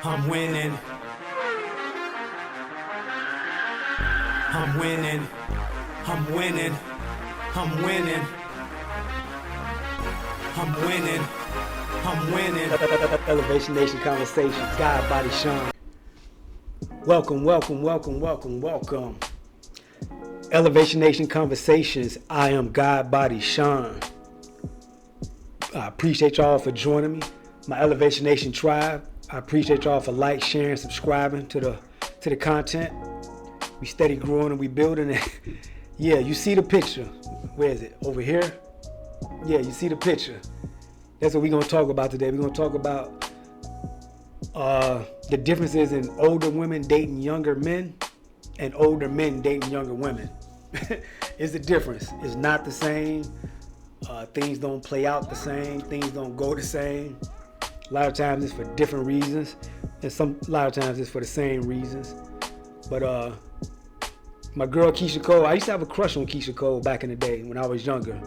I'm winning. I'm winning. I'm winning. I'm winning. I'm winning. I'm winning. Elevation Nation Conversations, God Body Sean. Welcome. Elevation Nation Conversations, I am God Body Sean. I appreciate y'all for joining me. My Elevation Nation tribe, I appreciate y'all for sharing, subscribing to the content. We steady growing and we building it. Yeah, you see the picture. Where is it? Over here? Yeah, you see the picture. That's what we're going to talk about today. We're going to talk about the differences in older women dating younger men and older men dating younger women. It's a difference. It's not the same. Things don't play out the same. Things don't go the same. A lot of times it's for different reasons, and a lot of times it's for the same reasons. But my girl Keisha Cole, I used to have a crush on Keisha Cole back in the day when I was younger.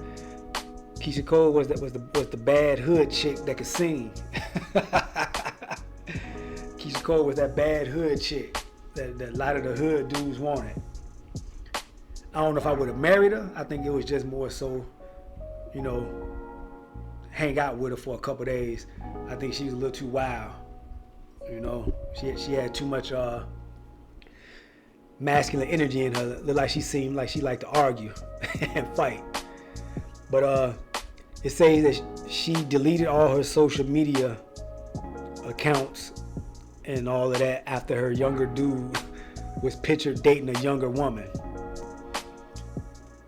Keisha Cole was the bad hood chick that could sing. Keisha Cole was that bad hood chick that a lot of the hood dudes wanted. I don't know if I would have married her. I think it was just more so, hang out with her for a couple days. I think she was a little too wild. She had too much masculine energy in her. Looked like she seemed like she liked to argue and fight. But it says that she deleted all her social media accounts and all of that after her younger dude was pictured dating a younger woman.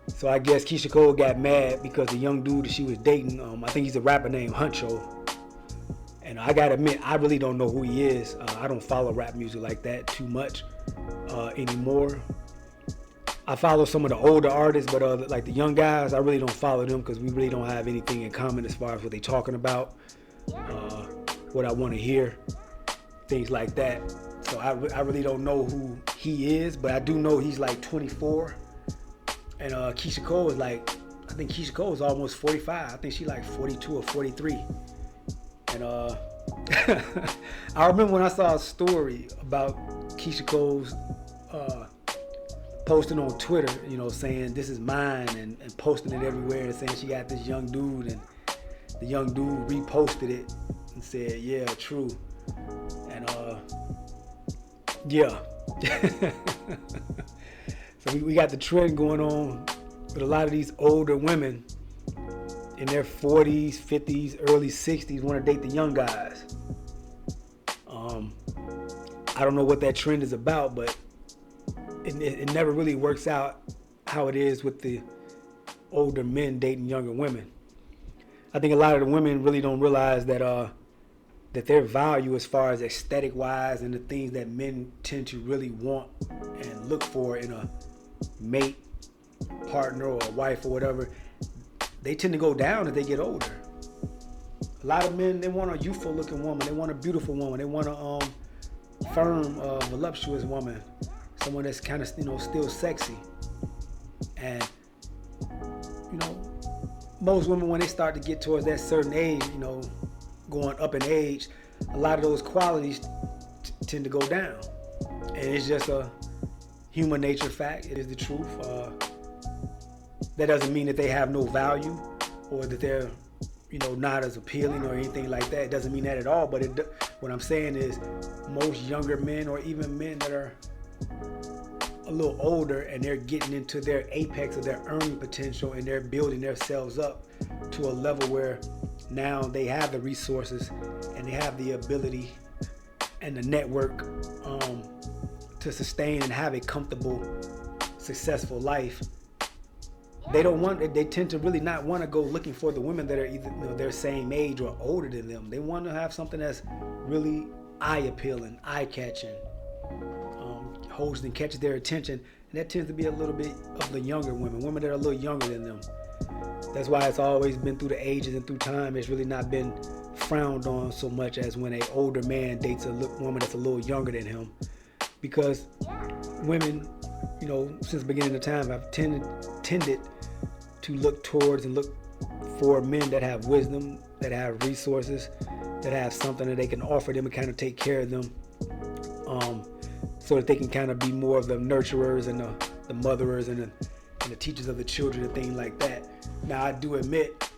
So I guess Keisha Cole got mad because the young dude that she was dating, I think he's a rapper named Huncho. And I gotta admit, I really don't know who he is. I don't follow rap music like that too much anymore. I follow some of the older artists, but like the young guys, I really don't follow them because we really don't have anything in common as far as what they're talking about, what I want to hear, things like that. So I really don't know who he is, but I do know he's like 24. And Keisha Cole is I think Keisha Cole is almost 45. I think she's like 42 or 43. And I remember when I saw a story about Keisha Cole's posting on Twitter, saying this is mine and posting it everywhere and saying she got this young dude, and the young dude reposted it and said, yeah, true. And yeah. So we got the trend going on with a lot of these older women in their 40s, 50s, early 60s want to date the young guys. I don't know what that trend is about, but it never really works out how it is with the older men dating younger women. I think a lot of the women really don't realize that their value as far as aesthetic wise and the things that men tend to really want and look for in a mate, partner, or a wife or whatever, they tend to go down as they get older. A lot of men, they want a youthful looking woman, they want a beautiful woman, they want a firm, voluptuous woman, someone that's kind of still sexy. And most women, when they start to get towards that certain age, going up in age, a lot of those qualities tend to go down. And it's just a human nature fact. It is the truth. That doesn't mean that they have no value or that they're not as appealing or anything like that. It doesn't mean that at all. But what I'm saying is most younger men, or even men that are a little older and they're getting into their apex of their earning potential and they're building themselves up to a level where now they have the resources and they have the ability and the network to sustain and have a comfortable, successful life. They tend to really not want to go looking for the women that are either their same age or older than them. They want to have something that's really eye appealing, eye catching, holds and catches their attention, and that tends to be a little bit of the younger women that are a little younger than them. That's why it's always been through the ages and through time. It's really not been frowned on so much as when an older man dates a woman that's a little younger than him, because women, since the beginning of time, have tended to look towards and look for men that have wisdom, that have resources, that have something that they can offer them and kind of take care of them, so that they can kind of be more of the nurturers and the motherers and the teachers of the children and things like that. Now, I do admit,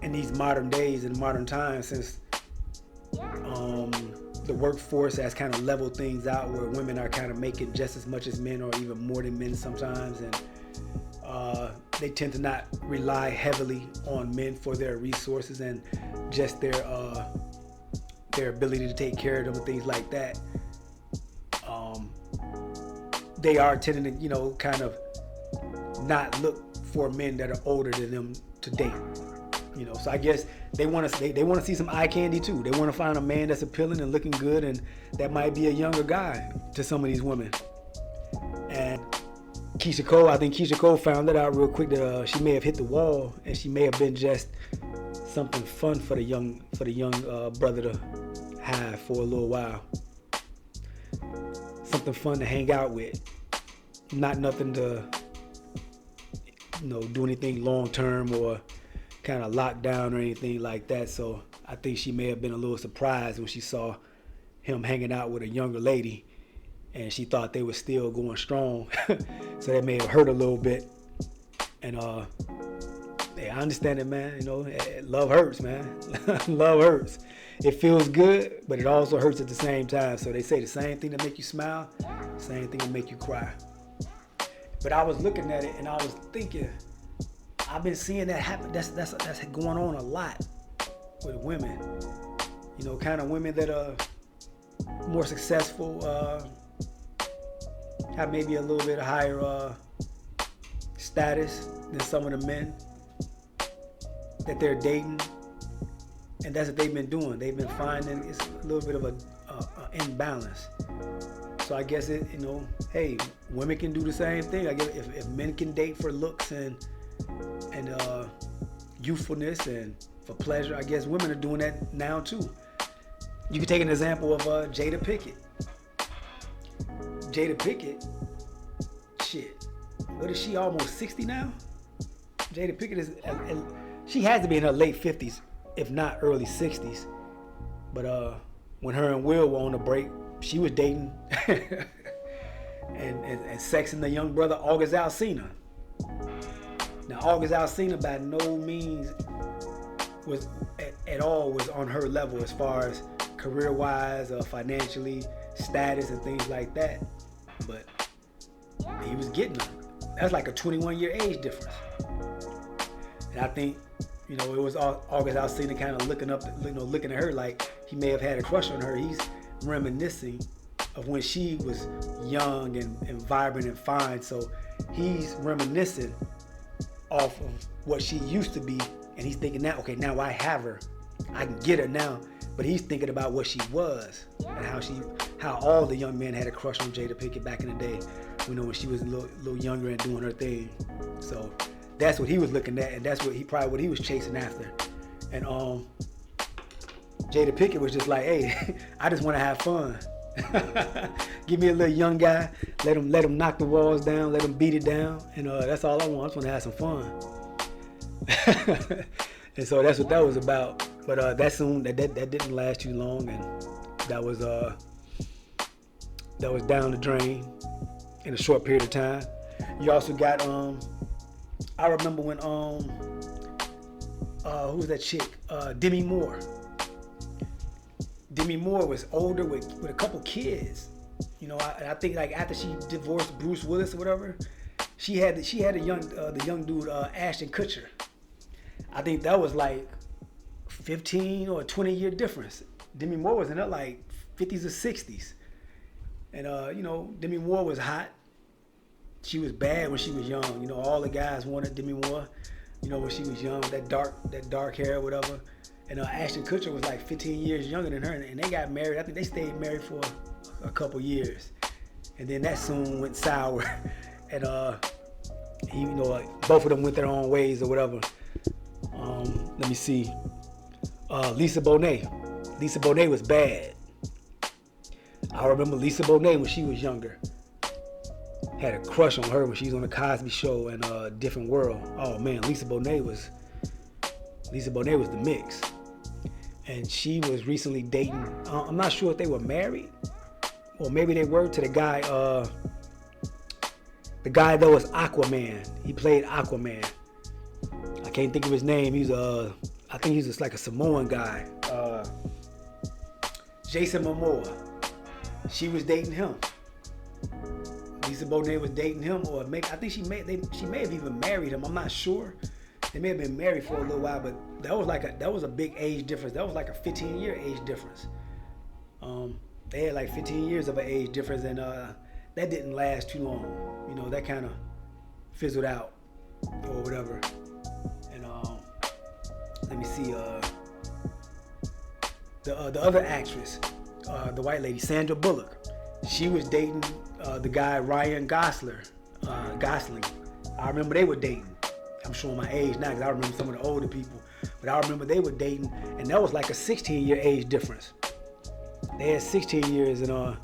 in these modern days and modern times, since the workforce has kind of leveled things out, where women are kind of making just as much as men or even more than men sometimes, and they tend to not rely heavily on men for their resources and just their ability to take care of them and things like that. They are tending to, kind of not look for men that are older than them to date. So I guess they want to see some eye candy too. They want to find a man that's appealing and looking good, and that might be a younger guy to some of these women. And I think Keisha Cole found that out real quick, that she may have hit the wall, and she may have been just something fun for the young brother to have for a little while. Something fun to hang out with, not nothing to do anything long term or kind of locked down or anything like that. So I think she may have been a little surprised when she saw him hanging out with a younger lady, and she thought they were still going strong. So that may have hurt a little bit. And hey, I understand it, man. Love hurts, man. Love hurts. It feels good, but it also hurts at the same time. So they say the same thing that make you smile, same thing that make you cry. But I was looking at it and I was thinking, I've been seeing that happen. That's going on a lot with women. Kind of women that are more successful, have maybe a little bit higher status than some of the men that they're dating, and that's what they've been doing. They've been finding it's a little bit of a imbalance. So I guess hey, women can do the same thing. I guess if men can date for looks and youthfulness and for pleasure, I guess women are doing that now too. You can take an example of Jada Pinkett. Jada Pinkett, shit, what is she, almost 60 now? Jada Pinkett she has to be in her late 50s, if not early 60s. But when her and Will were on a break, she was dating and sexing the young brother August Alsina. Now, August Alsina by no means was at all was on her level as far as career-wise, financially, status, and things like that. But he was getting her. That's like a 21-year age difference. And I think, it was August Alsina kind of looking at her like he may have had a crush on her. He's reminiscing of when she was young and vibrant and fine. So he's reminiscing off of what she used to be, and he's thinking now, okay, now I have her, I can get her now. But he's thinking about what she was and how all the young men had a crush on Jada Pinkett back in the day, when she was a little younger and doing her thing. So that's what he was looking at, and that's what he was chasing after. And Jada Pinkett was just like, hey, I just want to have fun. Give me a little young guy, let him knock the walls down, let him beat it down, and that's all I want. I just want to have some fun. And so that's what that was about. But that didn't last too long, and that was down the drain in a short period of time. You also got I remember when who was that chick? Demi Moore. Demi Moore was older with a couple kids. I think like after she divorced Bruce Willis or whatever, she had the young dude Ashton Kutcher. I think that was like 15 or 20 year difference. Demi Moore was in her like 50s or 60s. And Demi Moore was hot. She was bad when she was young. All the guys wanted Demi Moore, when she was young, that dark hair or whatever. And Ashton Kutcher was like 15 years younger than her, and they got married. I think they stayed married for a couple years. And then that soon went sour. And both of them went their own ways or whatever. Let me see. Lisa Bonet. Lisa Bonet was bad. I remember Lisa Bonet when she was younger. Had a crush on her when she was on the Cosby Show and Different World. Oh man, Lisa Bonet was the mix. and she was recently dating. I'm not sure if they were married, or maybe they were, to the guy. The guy that was Aquaman. He played Aquaman. I can't think of his name. I think he's just like a Samoan guy. Jason Momoa. She was dating him. Lisa Bonet was dating him, or maybe I think she may have even married him. I'm not sure. They may have been married for a little while, but that was a big age difference. That was like a 15-year age difference. They had like 15 years of an age difference, and that didn't last too long. You know, that kind of fizzled out or whatever. And let me see, the other actress, the white lady, Sandra Bullock. She was dating the guy Ryan Gosling. I remember they were dating. I'm showing my age now because I remember some of the older people, but I remember they were dating, and that was like a 16-year age difference. They had 16 years, and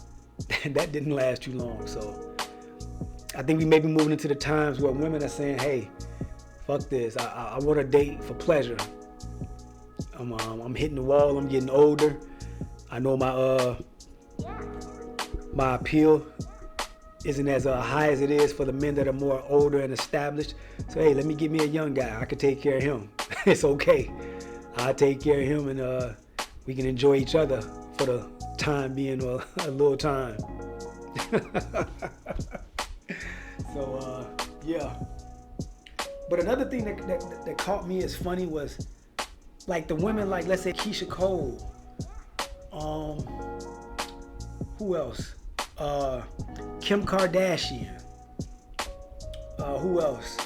that didn't last too long. So I think we may be moving into the times where women are saying, "Hey, fuck this. I want to date for pleasure. I'm hitting the wall. I'm getting older. I know my appeal isn't as high as it is for the men that are more older and established. So hey, let me get me a young guy. I can take care of him. It's okay. I'll take care of him, and we can enjoy each other for the time being, or a little time." So yeah. But another thing that caught me as funny was like the women, like let's say Keisha Cole. Who else? Kim Kardashian. Who else?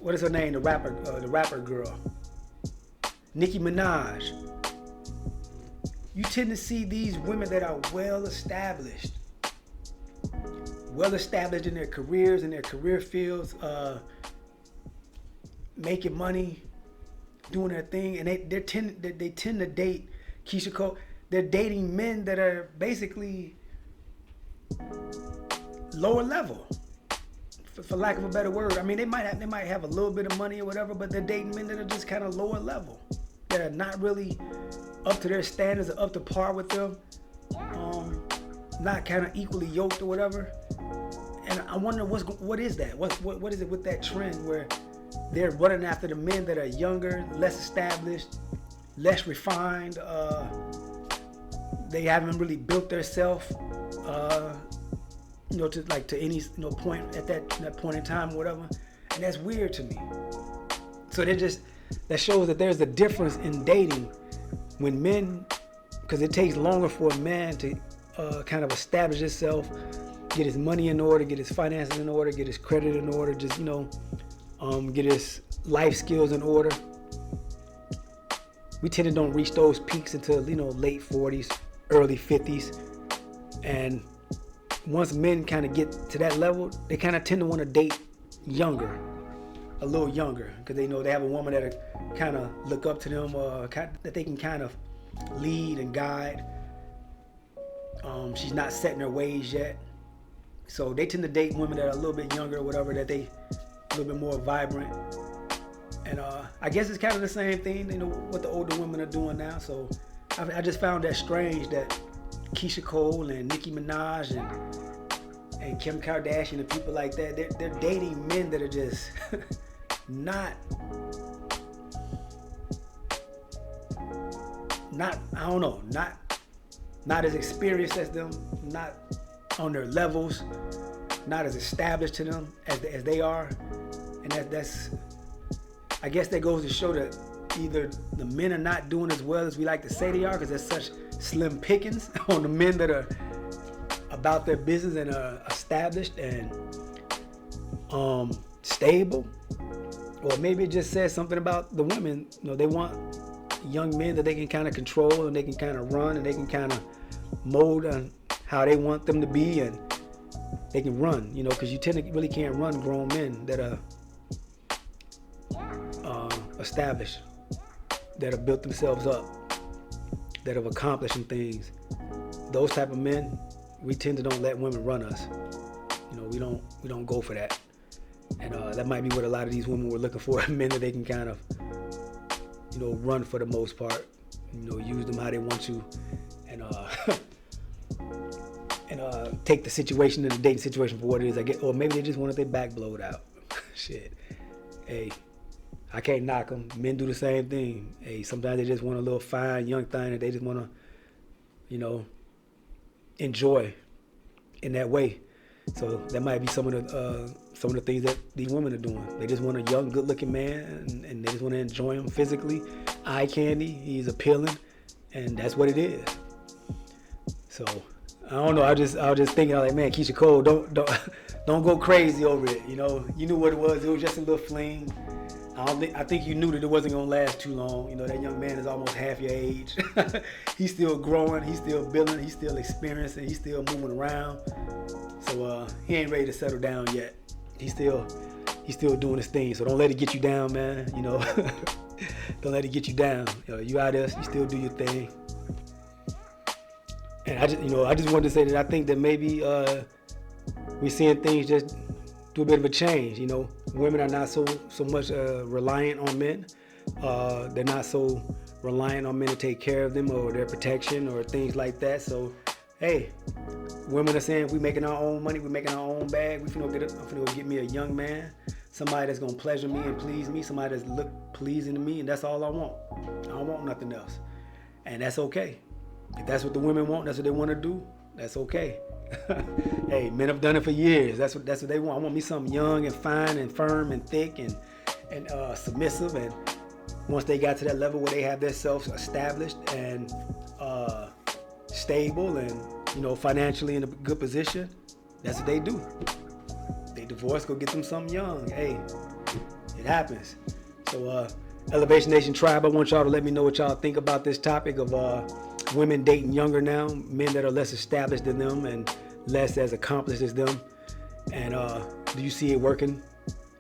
What is her name? The rapper girl. Nicki Minaj. You tend to see these women that are well established in their careers, in their career fields, making money, doing their thing, and they tend to date Keisha Cole. They're dating men that are basically lower level, for lack of a better word. I mean, they might have a little bit of money or whatever, but they're dating men that are just kind of lower level, that are not really up to their standards or up to par with them, not kind of equally yoked or whatever. And I wonder what is that? What is it with that trend where they're running after the men that are younger, less established, less refined? They haven't really built themselves, to any point at that point in time, or whatever. And that's weird to me. So that shows that there's a difference in dating when men, because it takes longer for a man to kind of establish himself, get his money in order, get his finances in order, get his credit in order, just get his life skills in order. We tend to don't reach those peaks until late 40s, early 50s, and once men kind of get to that level, they kind of tend to want to date younger, a little younger, because they know they have a woman that kind of look up to them, that they can kind of lead and guide. She's not set in her ways yet, so they tend to date women that are a little bit younger or whatever, that they a little bit more vibrant. And I guess it's kind of the same thing, what the older women are doing now. So I just found that strange that Keisha Cole and Nicki Minaj and Kim Kardashian and people like that, they're dating men that are just not as experienced as them, not on their levels, not as established to them as they are. And that's I guess that goes to show that either the men are not doing as well as we like to say they are, because there's such slim pickings on the men that are about their business and are established and stable, or maybe it just says something about the women. They want young men that they can kind of control, and they can kind of run, and they can kind of mold on how they want them to be, and they can run, because you really can't run grown men that are established, that have built themselves up, that have accomplished some things. Those type of men, we tend to don't let women run us. We don't go for that. And that might be what a lot of these women were looking for, men that they can kind of, run for the most part, use them how they want to, and take the situation and the dating situation for what it is. Or maybe they just wanted their back blowed out. Shit. Hey, I can't knock them. Men do the same thing. Hey, sometimes they just want a little fine young thing that they just want to, enjoy in that way. So that might be some of the things that these women are doing. They just want a young, good-looking man, and they just want to enjoy him physically. Eye candy. He's appealing, and that's what it is. So I don't know. I was just thinking, like, man, Keisha Cole, don't go crazy over it. You knew what it was. It was just a little fling. I think you knew that it wasn't gonna last too long. That young man is almost half your age. He's still growing. He's still building. He's still experiencing. He's still moving around. So he ain't ready to settle down yet. He's still doing his thing. So don't let it get you down, man. Don't let it get you down. You out there, you still do your thing. And I just wanted to say that I think that maybe we're seeing things just do a bit of a change. Women are not so much reliant on men. They're not so reliant on men to take care of them or their protection or things like that. So, hey, women are saying we making our own money, we making our own bag. I'm finna go get me a young man, somebody that's gonna pleasure me and please me, somebody that's look pleasing to me, and that's all I want. I don't want nothing else, and that's okay. If that's what the women want, that's what they want to do, that's okay. Hey, men have done it for years. That's what they want. I want me something young and fine and firm and thick and submissive. And once they got to that level where they have themselves established and stable and financially in a good position, that's what they do. They divorce, go get them something young. Hey, it happens. So Elevation Nation Tribe, I want y'all to let me know what y'all think about this topic of women dating younger now, men that are less established than them and less as accomplished as them. And do you see it working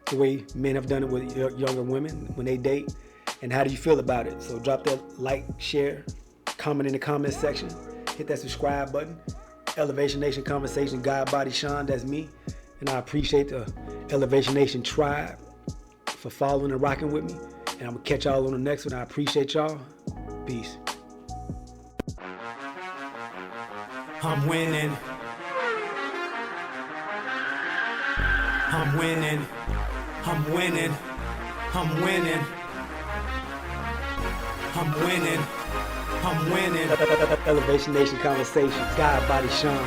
the way men have done it with younger women when they date? And how do you feel about it? So drop that like, share, comment in the comment section. Hit that subscribe button. Elevation Nation Conversation, God Body Sean, that's me. And I appreciate the Elevation Nation Tribe for following and rocking with me. And I'm going to catch y'all on the next one. I appreciate y'all. Peace. I'm winning. I'm winning. I'm winning. I'm winning. I'm winning. I'm winning. Elevation Nation Conversations, God Body Sean.